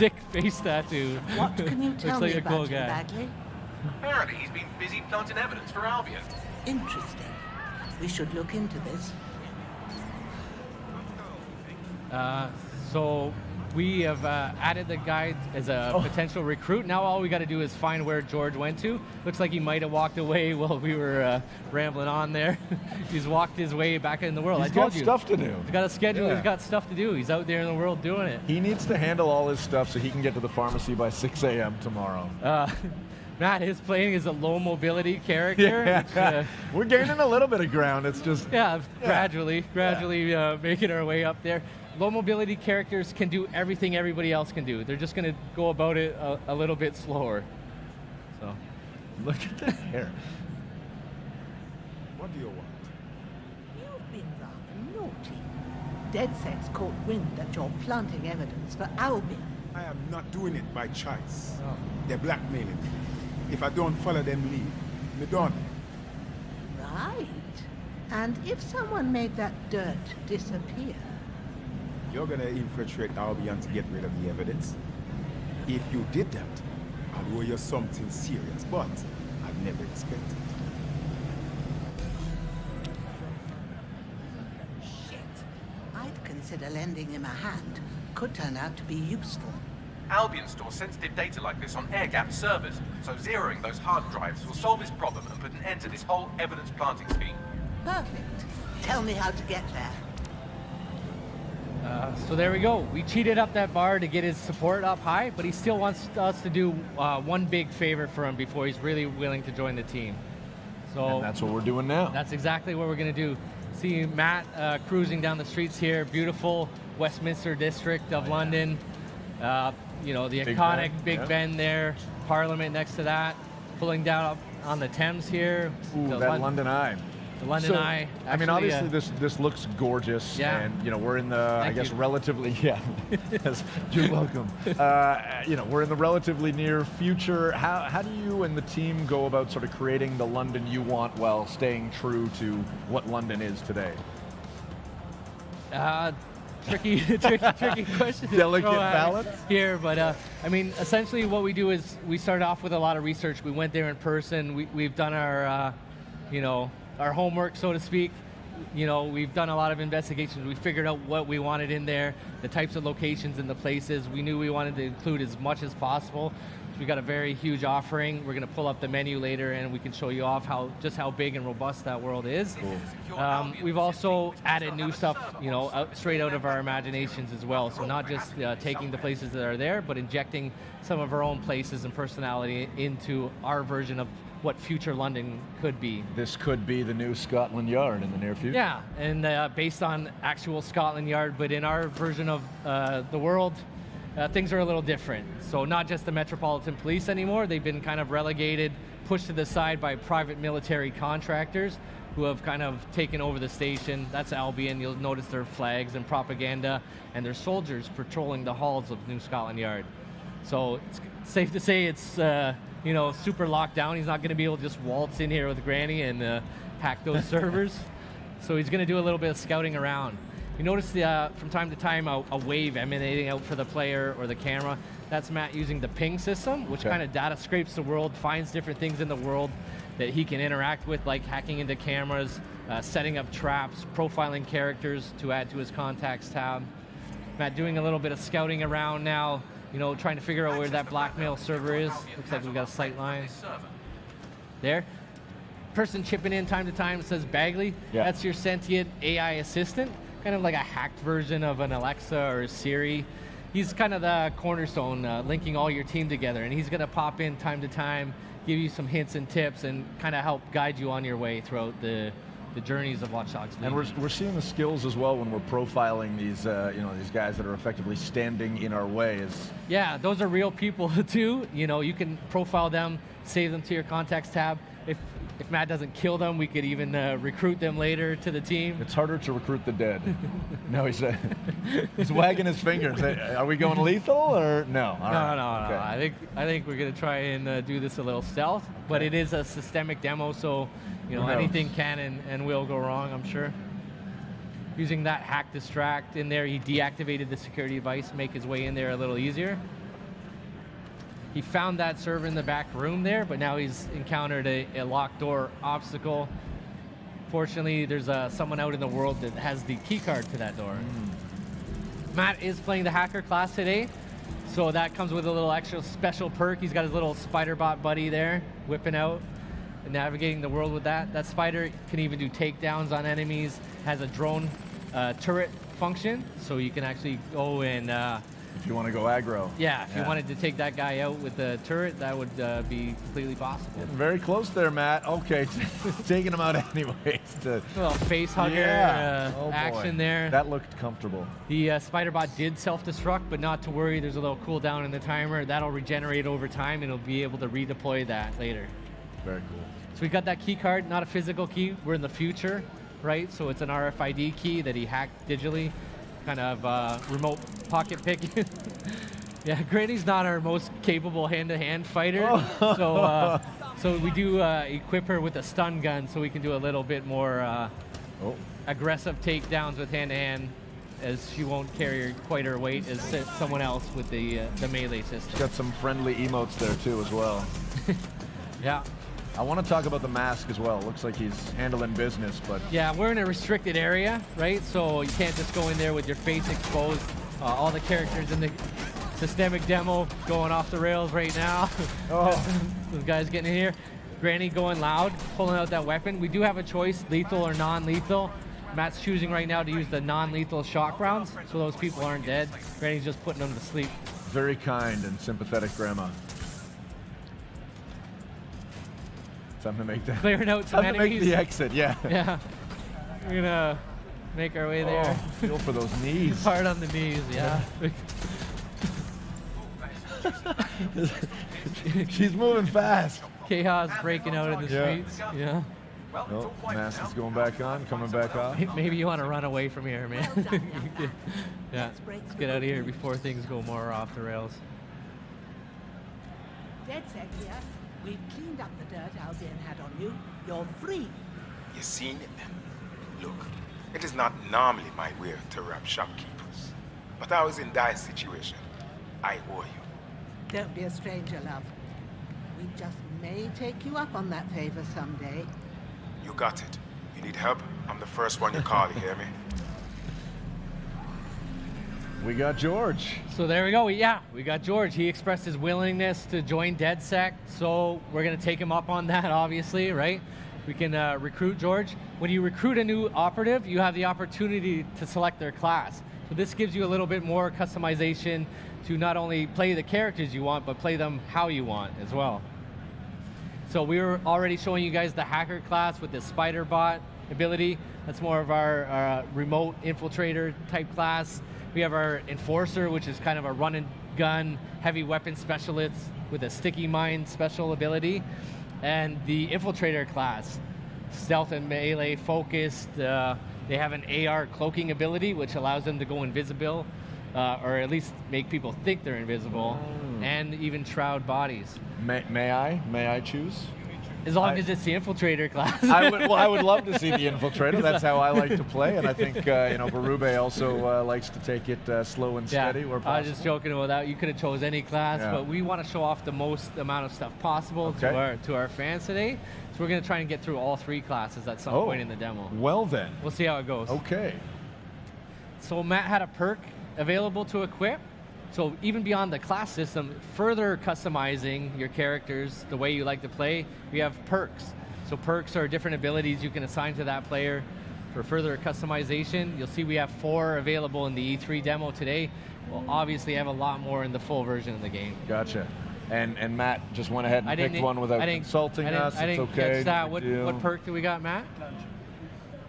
sick face tattoo. What can you tell Looks me like a cool about him, guy. Bagley? Apparently he's been busy planting evidence for Albion. Interesting. We should look into this. So we have added the guy as a potential recruit. Now all we got to do is find where George went to. Looks like he might have walked away while we were rambling on there. He's walked his way back in the world. He's I told got you. stuff to do. He's got a schedule. Yeah. He's got stuff to do. He's out there in the world doing it. He needs to handle all his stuff so he can get to the pharmacy by 6 a.m. tomorrow. Matt is playing as a low mobility character. Yeah. We're gaining a little bit of ground. It's just gradually making our way up there. Low mobility characters can do everything everybody else can do. They're just going to go about it a little bit slower. So, look at the hair. What do you want? You've been rather naughty. DedSec's caught wind that you're planting evidence for Albion. I am not doing it by choice. Oh. They're blackmailing me. If I don't follow them lead, me done. Right. And if someone made that dirt disappear? You're gonna infiltrate Albion to get rid of the evidence? If you did that, I'd owe you something serious, but I'd never expected. Shit. I'd consider lending him a hand. Could turn out to be useful. Albion stores sensitive data like this on air-gapped servers, so zeroing those hard drives will solve this problem and put an end to this whole evidence planting scheme. Perfect. Tell me how to get there. So there we go. We cheated up that bar to get his support up high, but he still wants us to do one big favor for him before he's really willing to join the team. So And that's what we're doing now. That's exactly what we're going to do. See Matt cruising down the streets here, beautiful Westminster district of London. You know, the Big iconic Ben, Big yeah. Ben there, Parliament next to that, pulling down up on the Thames here. Ooh, the that London Eye. The London So, Eye. I mean, Actually, obviously this looks gorgeous, Yeah. and you know we're in the I Thank guess you. relatively yes, you're welcome. You know we're in the relatively near future. How do you and the team go about sort of creating the London you want while staying true to what London is today? Tricky question. to Delicate throw at balance? here, but I mean, essentially, what we do is we start off with a lot of research. We went there in person. We've done our, you know, our homework, so to speak. You know, we've done a lot of investigations. We figured out what we wanted in there, the types of locations and the places. We knew we wanted to include as much as possible. So we got a very huge offering. We're going to pull up the menu later, and we can show you off just how big and robust that world is. We've also added new stuff, you know, straight out of our imaginations as well. So not just taking the places that are there, but injecting some of our own places and personality into our version of what future London could be. This could be the new Scotland Yard in the near future. Yeah, and based on actual Scotland Yard, but in our version of the world, things are a little different. So not just the Metropolitan Police anymore, they've been kind of relegated, pushed to the side by private military contractors who have kind of taken over the station. That's Albion. You'll notice their flags and propaganda, and their soldiers patrolling the halls of New Scotland Yard. So it's safe to say it's you know, super locked down. He's not going to be able to just waltz in here with Granny and hack those servers. So he's going to do a little bit of scouting around. You notice from time to time a wave emanating out for the player or the camera. That's Matt using the ping system, which kind of data scrapes the world, finds different things in the world that he can interact with, like hacking into cameras, setting up traps, profiling characters to add to his contacts tab. Matt doing a little bit of scouting around now, you know, trying to figure out where that blackmail server is. Looks like we've got a sight line. There. Person chipping in time to time says Bagley. Yeah. That's your sentient AI assistant, kind of like a hacked version of an Alexa or a Siri. He's kind of the cornerstone, linking all your team together, and he's going to pop in time to time, give you some hints and tips, and kind of help guide you on your way throughout the journeys of Watch Dogs Legion. And we're seeing the skills as well when we're profiling these you know, these guys that are effectively standing in our way. Yeah, those are real people too. You know, you can profile them, save them to your contacts tab. If Matt doesn't kill them, we could even recruit them later to the team. It's harder to recruit the dead. No, he's wagging his fingers. Are we going lethal or no? All right. No. Okay. I think we're gonna try and do this a little stealth, but it is a systemic demo, so you know Who knows? anything can and will go wrong, I'm sure. Using that hack distract in there, he deactivated the security device, make his way in there a little easier. He found that server in the back room there, but now he's encountered a locked door obstacle. Fortunately, there's someone out in the world that has the key card to that door. Matt is playing the hacker class today, so that comes with a little extra special perk. He's got his little spider bot buddy there, whipping out and navigating the world with that. That spider can even do takedowns on enemies, has a drone turret function, so you can actually go and If you want to go aggro. yeah, if you wanted to take that guy out with the turret, that would be completely possible. Getting very close there, Matt. Okay, taking him out anyways. A little face hugger Oh, boy. action there. That looked comfortable. The spider bot did self-destruct, but not to worry. There's a little cooldown in the timer. That'll regenerate over time, and it'll be able to redeploy that later. Very cool. So we got that key card, not a physical key. We're in the future, right? So it's an RFID key that he hacked digitally, kind of remote pocket pick. Yeah, Granny's not our most capable hand-to-hand fighter, so we do equip her with a stun gun, so we can do a little bit more aggressive takedowns with hand-to-hand, as she won't carry quite her weight as someone else with the melee system. Got some friendly emotes there too as well. Yeah. I want to talk about the mask as well. Looks like he's handling business, but Yeah, we're in a restricted area, right? So you can't just go in there with your face exposed. All the characters in the systemic demo going off the rails right now. Those guys getting in here. Granny going loud, pulling out that weapon. We do have a choice, lethal or non-lethal. Matt's choosing right now to use the non-lethal shock rounds, so those people aren't dead. Granny's just putting them to sleep. very kind and sympathetic grandma. Time to make that. Clearing out some Time to make enemies. the exit, yeah. Yeah. We're gonna make our way there. Oh, feel for those knees. Hard on the knees, yeah. She's moving fast. Chaos breaking out in the Yeah. streets. Yeah. Well, it's Oh, all quiet mask now. is going back on, coming back off. Maybe you want to run away from here, man. Well done, young man. Yeah. Let's break Let's through get out of the here rules. before things go more off the rails. Dead set here. We've cleaned up the dirt Albion had on you. You're free. You seen it? Look, it is not normally my way to rob shopkeepers. But I was in dire situation. I owe you. Don't be a stranger, love. We just may take you up on that favor someday. You got it. You need help? I'm the first one you call, you hear me? We got George. So there we go. Yeah, we got George. He expressed his willingness to join DedSec, so we're going to take him up on that, obviously, right? We can recruit George. When you recruit a new operative, you have the opportunity to select their class. So this gives you a little bit more customization to not only play the characters you want, but play them how you want as well. So we were already showing you guys the hacker class with the spider bot ability. That's more of our remote infiltrator type class. We have our enforcer, which is kind of a run and gun heavy weapon specialist with a sticky mine special ability. And the infiltrator class, stealth and melee focused. They have an AR cloaking ability, which allows them to go invisible, or at least make people think they're invisible, and even shroud bodies. May I choose? As long as it's the infiltrator class. I would love to see the infiltrator. That's how I like to play, and I think Berube also likes to take it slow and steady where I was possible. just joking about that. You could have chose any class, Yeah. but we want to show off the most amount of stuff possible Okay. to our fans today. So we're going to try and get through all three classes at some point in the demo. Well then. We'll see how it goes. Okay. So Matt had a perk available to equip. So even beyond the class system, further customizing your characters the way you like to play, we have perks. So perks are different abilities you can assign to that player for further customization. You'll see we have 4 available in the E3 demo today. We'll obviously have a lot more in the full version of the game. Gotcha. And Matt just went ahead and picked one without consulting us. I didn't It's okay. catch that. no big What deal. perk do we got, Matt?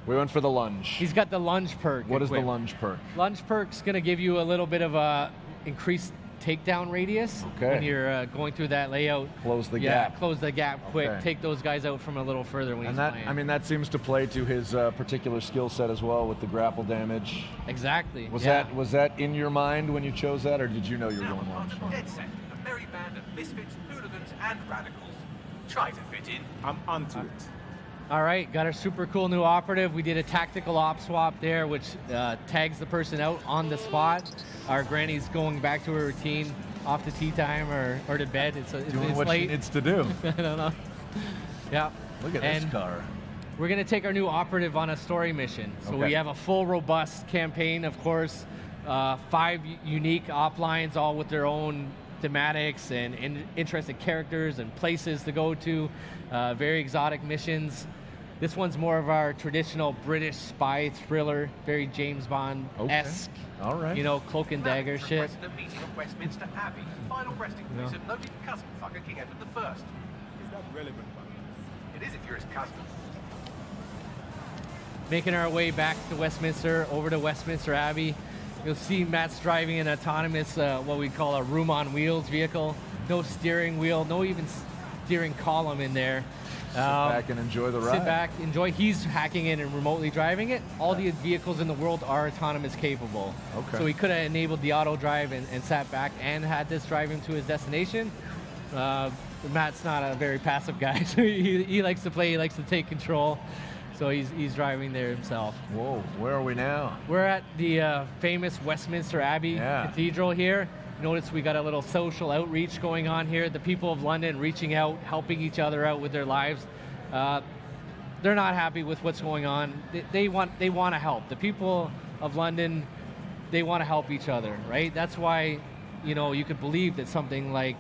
We went for the lunge. He's got the lunge perk. What is the equipped. lunge perk? Lunge perk's going to give you a little bit of a increased takedown radius Okay. when you're going through that layout. Close the Yeah, gap. close the gap quick. Okay. Take those guys out from a little further when And he's that, playing. I mean, that seems to play to his particular skill set as well with the grapple damage. exactly. Was yeah. that in your mind when you chose that, or did you know you were Now going on lunge? to DedSec, a merry band of misfits, hooligans, and radicals. Try to fit in. I'm onto it. All right, got our super cool new operative. We did a tactical op swap there, which tags the person out on the spot. Our granny's going back to her routine, off to tea time or to bed. It's Doing what late. she needs to do. I don't know. Yeah. Look at this car. We're going to take our new operative on a story mission. So Okay. we have a full, robust campaign, of course. 5 unique op lines, all with their own thematics and interesting characters and places to go to. Very exotic missions. This one's more of our traditional British spy thriller, very James Bond-esque. Okay. All right. You know, cloak and dagger Malik shit. requested a meeting at Westminster Abbey, final resting place of noted cousin fucker King Edward I. Is that relevant, man? It is if you're his cousin. Making our way back to Westminster, over to Westminster Abbey. You'll see Matt's driving an autonomous, what we call a room on wheels vehicle. No steering wheel, no even steering column in there. Sit back and enjoy the ride. Sit back, enjoy. He's hacking it and remotely driving it. All the vehicles in the world are autonomous capable. Okay. So he could have enabled the auto drive and sat back and had this drive him to his destination. Matt's not a very passive guy, so he likes to play, he likes to take control. So he's driving there himself. Whoa, where are we now? We're at the famous Westminster Abbey Cathedral here. Notice we got a little social outreach going on here. The people of London reaching out, helping each other out with their lives. They're not happy with what's going on. They want to help. The people of London, they want to help each other, right? That's why, you know, you could believe that something like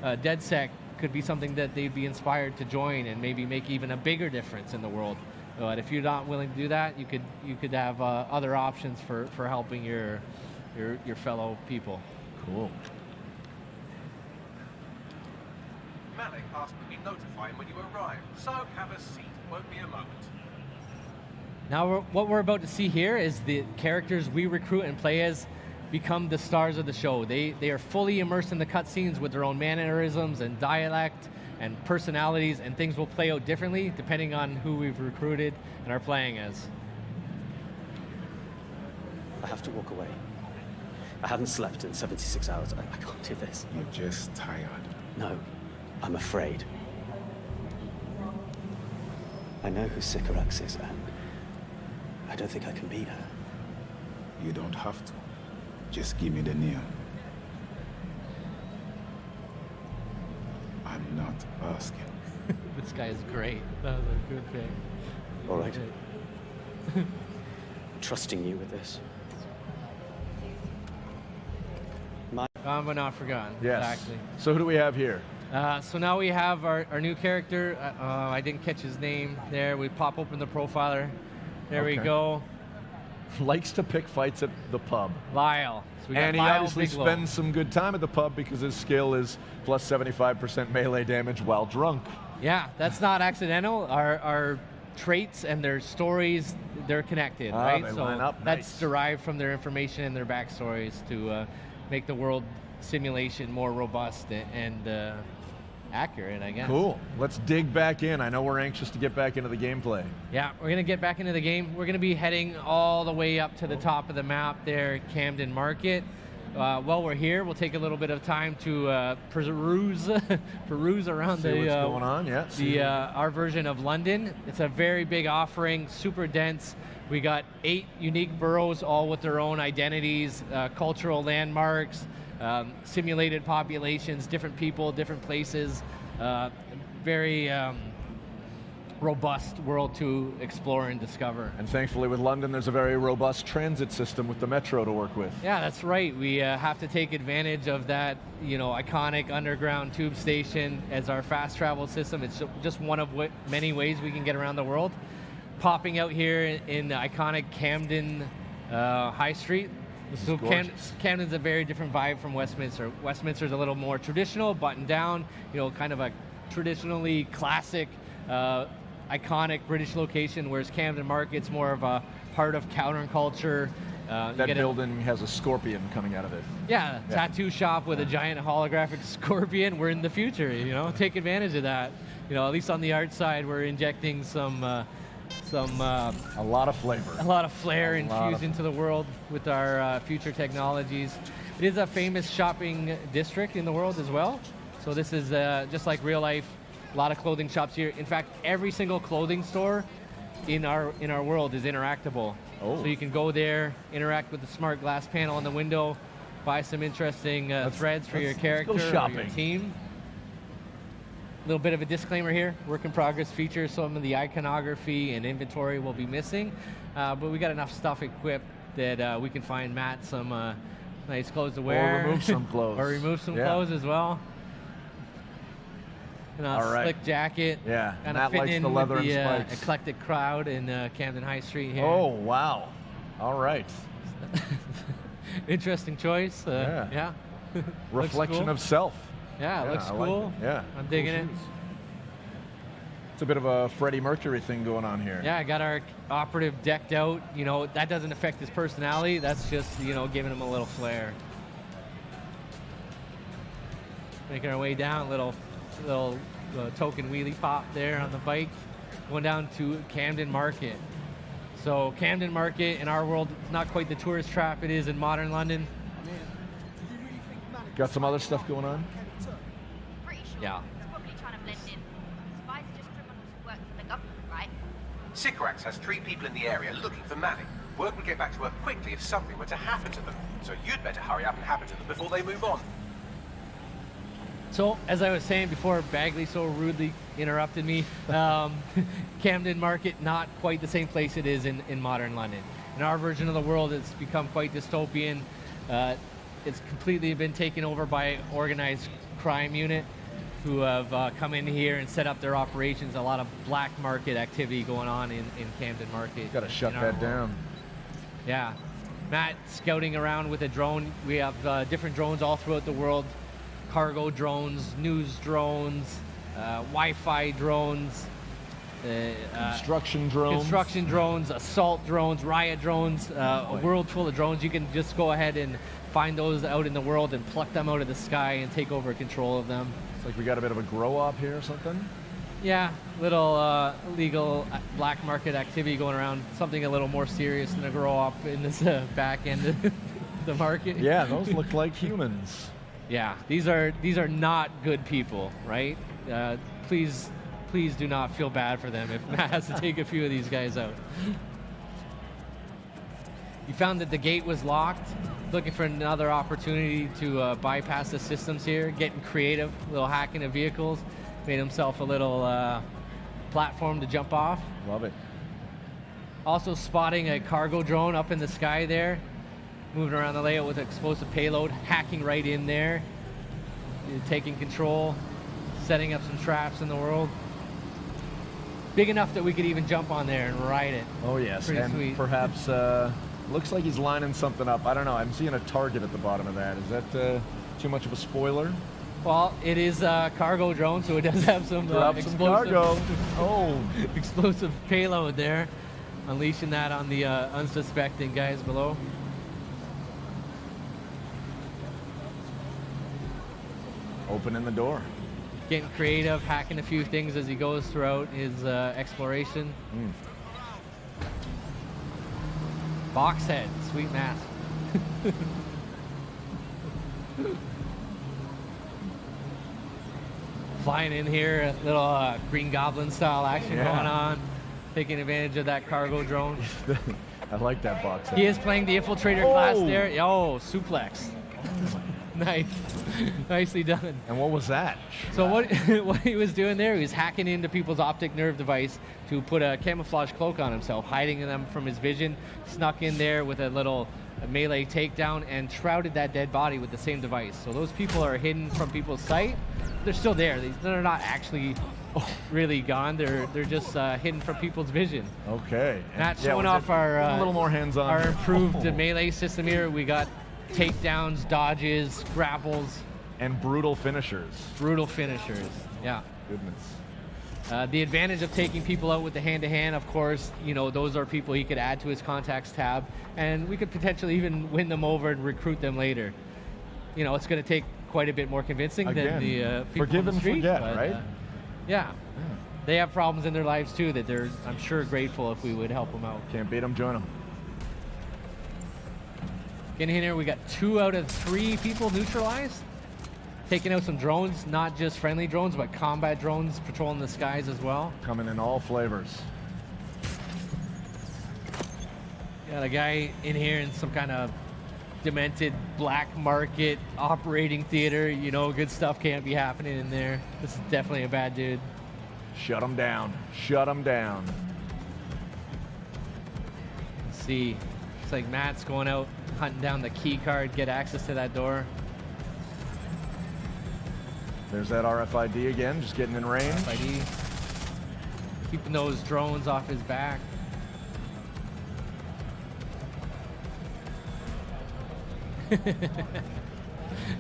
DedSec could be something that they'd be inspired to join and maybe make even a bigger difference in the world. But if you're not willing to do that, you could have other options for helping your fellow people. Cool. Malik asked that we notify him when you arrive, so have a seat. Won't be a moment. Now, what we're about to see here is the characters we recruit and play as become the stars of the show. They are fully immersed in the cutscenes with their own mannerisms and dialect and personalities, and things will play out differently depending on who we've recruited and are playing as. I have to walk away. I haven't slept in 76 hours. I can't do this. You're just tired. No, I'm afraid. I know who Sycorax is, and I don't think I can beat her. You don't have to. Just give me the name. I'm not asking. This guy is great. That was a good pick. All right. I'm trusting you with this. Gone but not forgotten. Yes. Exactly. So who do we have here? So now we have our new character. I didn't catch his name there. We pop open the profiler. There we Okay. go. Likes to pick fights at the pub. Lyle. So we got And he Lyle obviously Bigelow. spends some good time at the pub because his skill is plus 75% melee damage while drunk. Yeah, that's not accidental. Our traits and their stories, they're connected, right? They so line up that's nice. derived from their information and their backstories to make the world simulation more robust and accurate, I guess. Cool. Let's dig back in. I know we're anxious to get back into the gameplay. Yeah, we're going to get back into the game. We're going to be heading all the way up to the top of the map there, Camden Market. While we're here, we'll take a little bit of time to peruse around See what's going on, yeah. our version of London. It's a very big offering, super dense. We got 8 unique boroughs, all with their own identities, cultural landmarks, simulated populations, different people, different places. Very robust world to explore and discover. And thankfully with London, there's a very robust transit system with the metro to work with. Yeah, that's right. We have to take advantage of that, iconic underground tube station as our fast travel system. It's just one of many ways we can get around the world. Popping out here in the iconic Camden High Street. So Camden's a very different vibe from Westminster. Westminster's a little more traditional, buttoned down, kind of a traditionally classic, iconic British location, whereas Camden Market's more of a heart of counterculture. That building has a scorpion coming out of it. Yeah, tattoo shop with a giant holographic scorpion. We're in the future, take advantage of that. At least on the art side, we're injecting a lot of flavor. A lot of flair infused into the world with our future technologies. It is a famous shopping district in the world as well. So this is just like real life, a lot of clothing shops here. In fact, every single clothing store in our world is interactable. Oh. So you can go there, interact with the smart glass panel on the window, buy some interesting threads for your let's character go or your shopping. team. A little bit of a disclaimer here. Work in progress features. Some of the iconography and inventory will be missing. But we got enough stuff equipped that we can find Matt some nice clothes to wear. Or remove some clothes. Or remove some Yeah. clothes as well. All right. Slick jacket. Yeah, Kind Matt of fitting likes in the leather with the and spikes. eclectic crowd in Camden High Street here. Oh, wow. All right. Interesting choice. Yeah. Looks Reflection cool. of self. Yeah, Yeah, looks I like cool. it. Yeah. I'm digging Cool it. shoes. It's a bit of a Freddie Mercury thing going on here. Yeah, I got our operative decked out. You know, that doesn't affect his personality. That's just, you know, giving him a little flair. Making our way down, little token wheelie pop there on the bike. Going down to Camden Market. So Camden Market in our world is not quite the tourist trap it is in modern London. Got some other stuff going on? Pretty sure. Yeah. He's probably trying to blend in. Spies are just criminals who work for the government, right? Sycorax has 3 people in the area looking for Manning. Word would get back to her quickly if something were to happen to them. So you'd better hurry up and happen to them before they move on. So, as I was saying before, Bagley so rudely interrupted me. Camden Market, not quite the same place it is in modern London. In our version of the world, it's become quite dystopian. It's completely been taken over by organized crime unit who have come in here and set up their operations. A lot of black market activity going on in Camden Market. Got to shut in our that world. down. Yeah. Matt scouting around with a drone. We have different drones all throughout the world. Cargo drones, news drones, Wi-Fi drones, Construction drones. construction drones, assault drones, riot drones, a world full of drones. You can just go ahead and find those out in the world and pluck them out of the sky and take over control of them. It's like we got a bit of a grow up here or something. Yeah, little legal black market activity going around. Something a little more serious than a grow up in this back end of the market. Yeah, those look like humans. Yeah, these are not good people, right? Please do not feel bad for them if Matt has to take a few of these guys out. You found that the gate was locked. Looking for another opportunity to bypass the systems here. Getting creative, a little hacking of vehicles. Made himself a little platform to jump off. Love it. Also spotting a cargo drone up in the sky there. Moving around the layout with explosive payload, hacking right in there, taking control, setting up some traps in the world. Big enough that we could even jump on there and ride it. Oh yes, Pretty and sweet. perhaps looks like he's lining something up. I don't know. I'm seeing a target at the bottom of that. Is that too much of a spoiler? Well, it is a cargo drone, so it does have some Drop some explosive, cargo. Oh, explosive payload there. Unleashing that on the unsuspecting guys below. opening the door. Getting creative, hacking a few things as he goes throughout his exploration. Box head, sweet mask. Flying in here, a little Green Goblin style action Yeah. going on. Taking advantage of that cargo drone. I like that box head. He is playing the infiltrator class Oh. there. Oh, suplex. Nice. Nicely done. And what was that? So what he was doing there, he was hacking into people's optic nerve device to put a camouflage cloak on himself, hiding them from his vision, snuck in there with a little melee takedown and shrouded that dead body with the same device. So those people are hidden from people's sight. They're still there. They're not actually really gone. They're just hidden from people's vision. Okay. Matt Yeah, showing was off it our a little more hands-on. our improved Oh. melee system here. We got takedowns, dodges, grapples, And brutal finishers. brutal finishers. Yeah. Goodness. The advantage of taking people out with the hand-to-hand, of course, you know, those are people he could add to his contacts tab, and we could potentially even win them over and recruit them later. You know, it's going to take quite a bit more convincing Again, than the people forgive on the and street, forget, but, right? Yeah. They have problems in their lives too that they're, I'm sure, grateful if we would help them out. Can't beat them, join them. Getting in here, we got 2 out of 3 people neutralized. Taking out some drones, not just friendly drones, but combat drones patrolling the skies as well. Coming in all flavors. Got a guy in here in some kind of demented black market operating theater. You know, good stuff can't be happening in there. This is definitely a bad dude. Shut him down. Shut him down. Let's see. Looks like Matt's going out hunting down the key card, get access to that door. There's that RFID again, just getting in range. RFID. Keeping those drones off his back.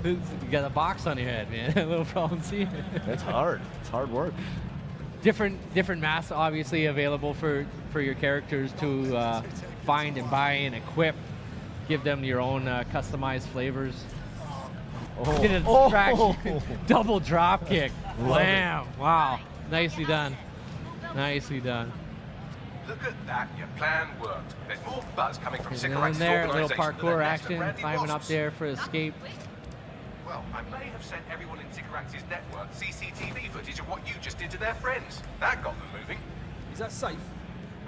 You got a box on your head, man. A little problem, see? It's hard. It's hard work. Different masks obviously available for your characters to find and buy and equip. Give them your own customized flavors. Oh. Get a distraction. Double drop kick. Love it. Blam. Wow. Nicely done. Nicely done. Look at that, your plan worked. There's more buzz coming from And Sycorax's then there, a little organisation than parkour there is to action, Brandy climbing up Wasps. there for escape. Well, I may have sent everyone in Sycorax's network CCTV footage of what you just did to their friends. That got them moving. Is that safe?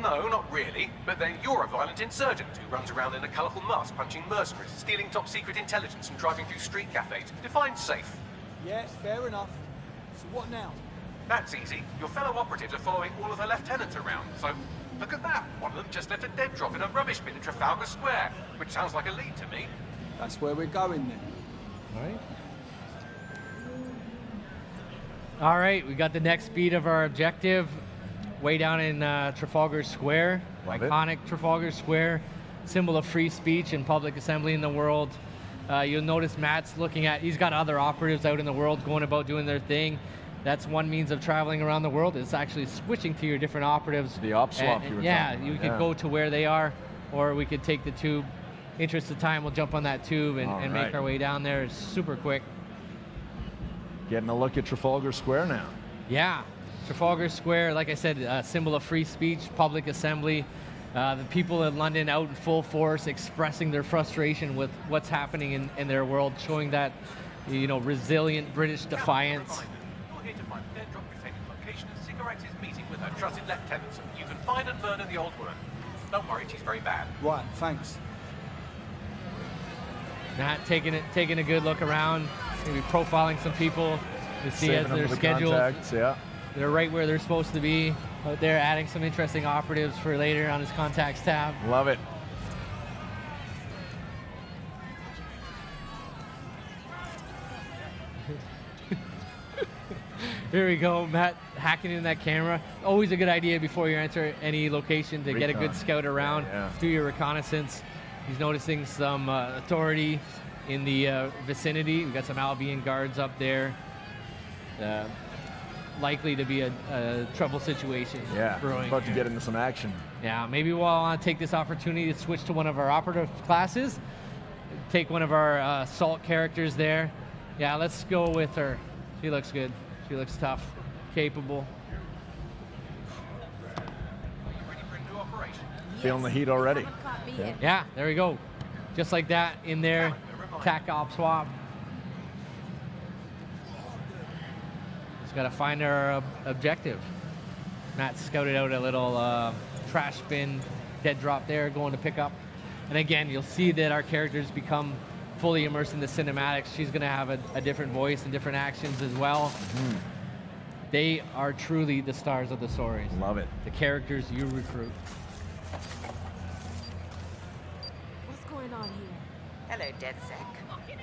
No, not really. But then you're a violent insurgent who runs around in a colourful mask punching mercenaries, stealing top-secret intelligence and driving through street cafes. Define safe. Yeah, fair enough. So what now? That's easy. Your fellow operatives are following all of her lieutenants around, so look at that. One of them just left a dead drop in a rubbish bin in Trafalgar Square, which sounds like a lead to me. That's where we're going then. All right, we got the next beat of our objective. Way down in Trafalgar Square. Love it. Iconic Trafalgar Square. Symbol of free speech and public assembly in the world. You'll notice Matt's looking at, he's got other operatives out in the world going about doing their thing. That's one means of traveling around the world. It's actually switching to your different operatives. The op swap And- you were yeah, talking you about, could yeah. go to where they are, or we could take the tube. Interest of time, we'll jump on that tube and All make right. our way down there. It's super quick. Getting a look at Trafalgar Square now. Yeah, Trafalgar Square, like I said, a symbol of free speech, public assembly. The people in London out in full force expressing their frustration with what's happening in their world, showing that, you know, resilient British defiance. You're here to find a dead drop containing location of Sycorax's meeting with her trusted lieutenants. You can find and murder the old woman. Don't worry, she's very bad. Right, thanks. Matt taking a good look around, maybe profiling some people to see Saving as them their for the schedules. contacts, yeah. They're right where they're supposed to be. Out there adding some interesting operatives for later on his contacts tab. Love it. Here we go, Matt hacking in that camera. Always a good idea before you enter any location to get a good Recon. scout around, Yeah. do your reconnaissance. He's noticing some authority in the vicinity. We've got some Albion guards up there. Likely to be a trouble situation Yeah. brewing. About to get into some action. Yeah, maybe we'll take this opportunity to switch to one of our operative classes. Take one of our assault characters there. Yeah, let's go with her. She looks good. She looks tough, capable. Ready for a new operation? Feeling the heat already. Yeah. Yeah, there we go. Just like that in there. Tac op swap. Just got to find our objective. Matt scouted out a little trash bin, dead drop there, going to pick up. And again, you'll see that our characters become fully immersed in the cinematics. She's going to have a different voice and different actions as well. They are truly the stars of the stories. Love it. The characters you recruit. What's going on here? Hello, DedSec.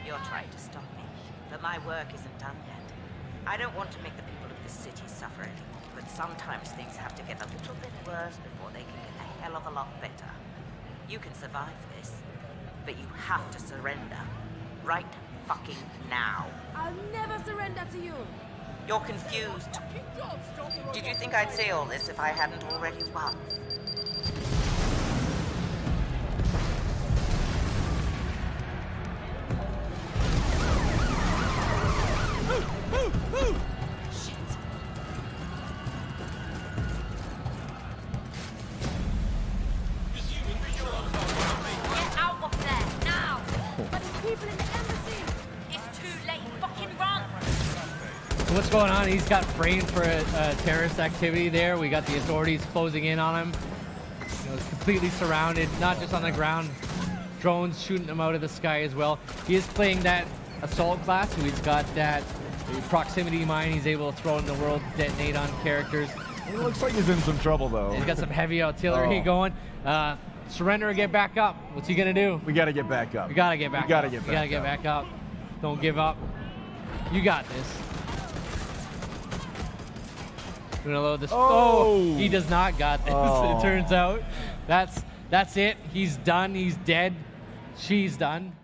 You're trying to stop me, but my work isn't done yet. I don't want to make the people of this city suffer anymore, but sometimes things have to get a little bit worse before they can get a hell of a lot better. You can survive this, but you have to surrender. Right fucking now. I'll never surrender to you. You're confused. Did you think I'd say all this if I hadn't already won? Get out of there, now! But there's people in the embassy. It's too late. Fucking run! So what's going on? He's got framed for a terrorist activity there. We got the authorities closing in on him. You know, he's completely surrounded, not just on the ground, drones shooting them out of the sky as well. He is playing that assault class, so he's got that proximity mine he's able to throw in the world, detonate on characters. It looks like he's in some trouble, though. He's got some heavy artillery going. Surrender or get back up. What's he gonna do? We got to get back up. We gotta get back We gotta up. get We back gotta get up. back up. Don't give up. You got this. We're gonna load this. Oh! He does not got this. Oh. It turns out that's it. He's done. He's dead. She's done.